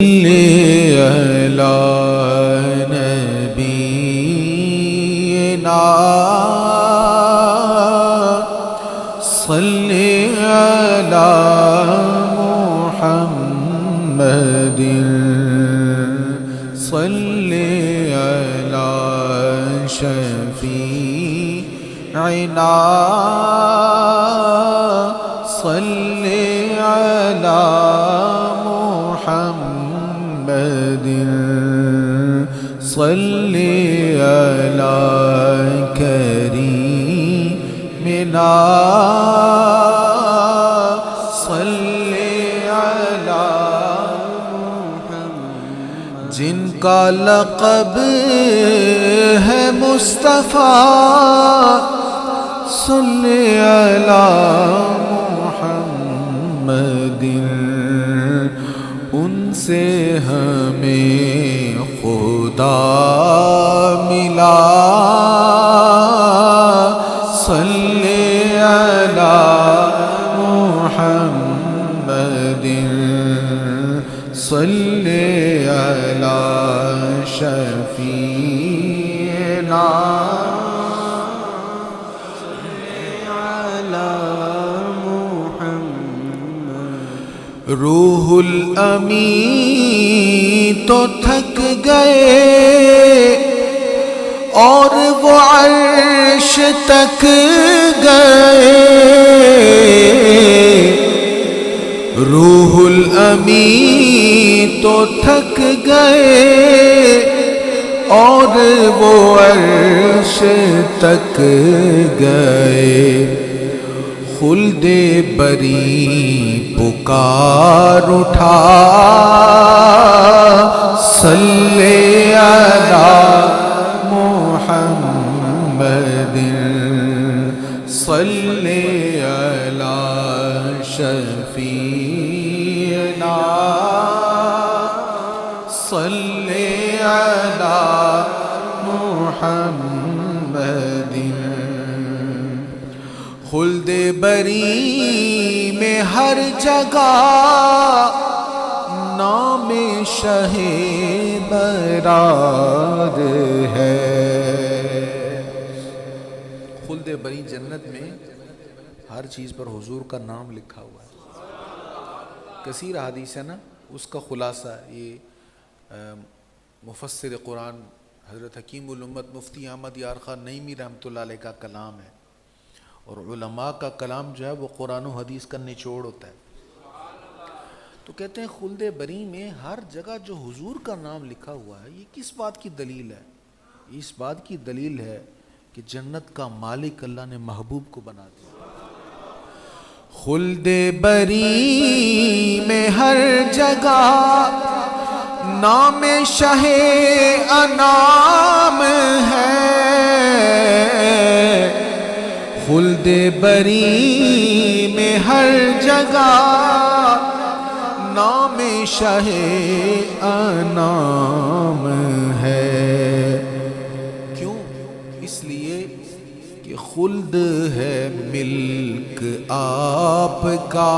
صلی علی نبینا صلی علی محمد صلی علی شفیعنا صلی علی صلی علی کریمنا صلی علی محمد جن کا لقب ہے مصطفیٰ صلی علی محمد ان سے ہمیں خدا ملا صلی علی محمد صلی علی شفیعنا روح الامین تو تھک گئے اور وہ عرش تک گئے روح الامین تو تھک گئے اور وہ عرش تک گئے خلد بری پکار اٹھا صلی علی محمد صلی علی شفیعنا صلی علی محمد خلد بری میں ہر جگہ نام شہ برار ہے خلد بری جنت میں ہر چیز پر حضور کا نام لکھا ہوا ہے کثیر حدیث ہے نا اس کا خلاصہ یہ مفسر قرآن حضرت حکیم الامت مفتی احمد یار خان نعیمی رحمۃ اللہ علیہ کا کلام ہے اور علماء کا کلام جو ہے وہ قرآن و حدیث کا نچوڑ ہوتا ہے تو کہتے ہیں خلد بری میں ہر جگہ جو حضور کا نام لکھا ہوا ہے یہ کس بات کی دلیل ہے اس بات کی دلیل ہے کہ جنت کا مالک اللہ نے محبوب کو بنا دیا خلد بری میں ہر جگہ نام شہ انام ہے خلد بری میں ہر جگہ نام شہ انام ہے کیوں اس لیے کہ خلد ہے ملک آپ کا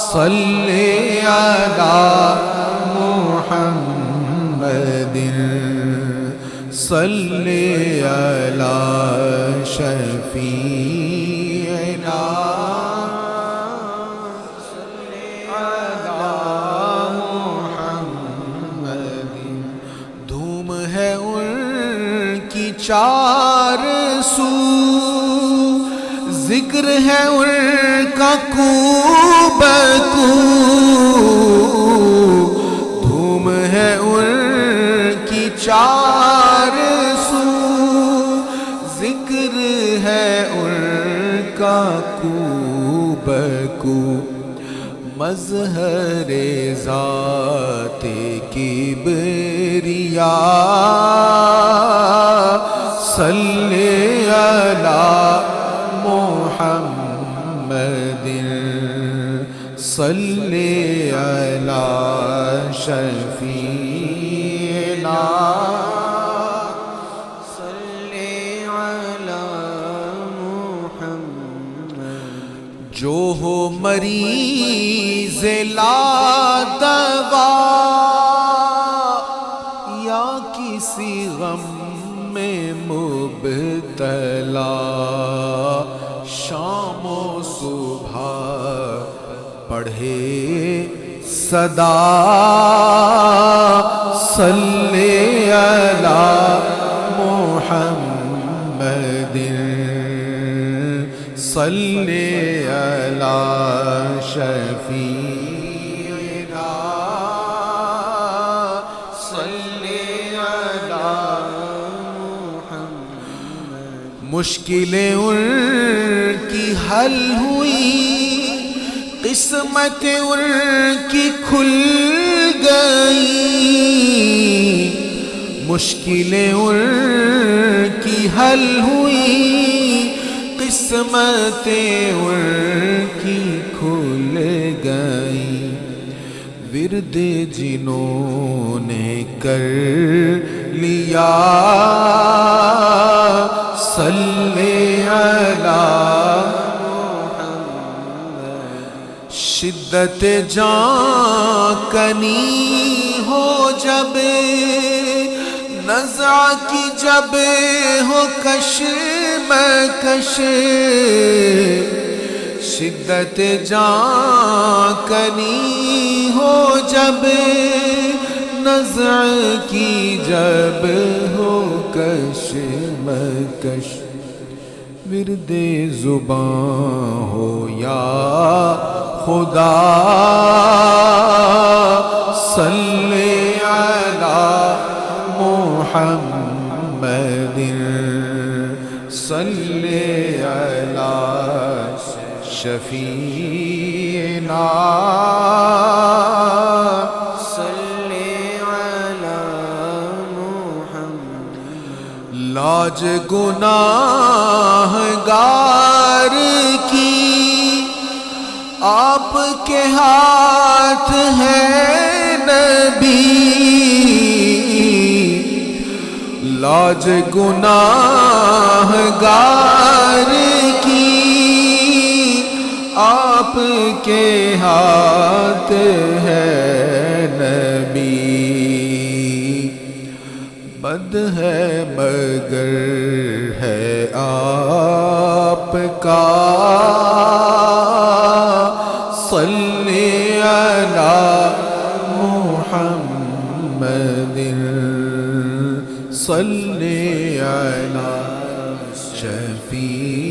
صلی علی محمد صلی علی شفیعنا صلی علی محمد دھوم ہے ان کی چار سو ذکر ہے ان کا کو بکو دھوم ہے ان کی چار سو ذکر ہے ان کا کو بکو مظہر ذات کبریا صلی علی محمد صلی علی شفیعنا صلی علی محمد جو ہو مریض لا دوا یا کسی غم میں مبتلا، شام و صبح پڑھے صدا صلی علی محمد صلی علی شفیعنا صلی علی محمد۔ مشکلیں ان کی حل ہوئی، قسمت ان کی کھل گئی، مشکلیں ان کی حل ہوئی، قسمتیں ان کی کھل گئی۔ ورد جنہوں نے کر لیا صلی علی شدت جان کنی ہو جب، نزع کی جب ہو کشمکش، شدت جان کنی ہو جب، نزع کی جب ہو کشمکش، ورد زباں ہو یا خدا صلی علی محمد صلی علی شفیعنا صلی علی محمد۔ لاج گناہگار کی آپ کے ہاتھ ہے نبی، لاج گناہگار کی آپ کے ہاتھ ہے نبی، بد ہے مگر ہے آپ کا صلی علی محمد صلی علی شفیع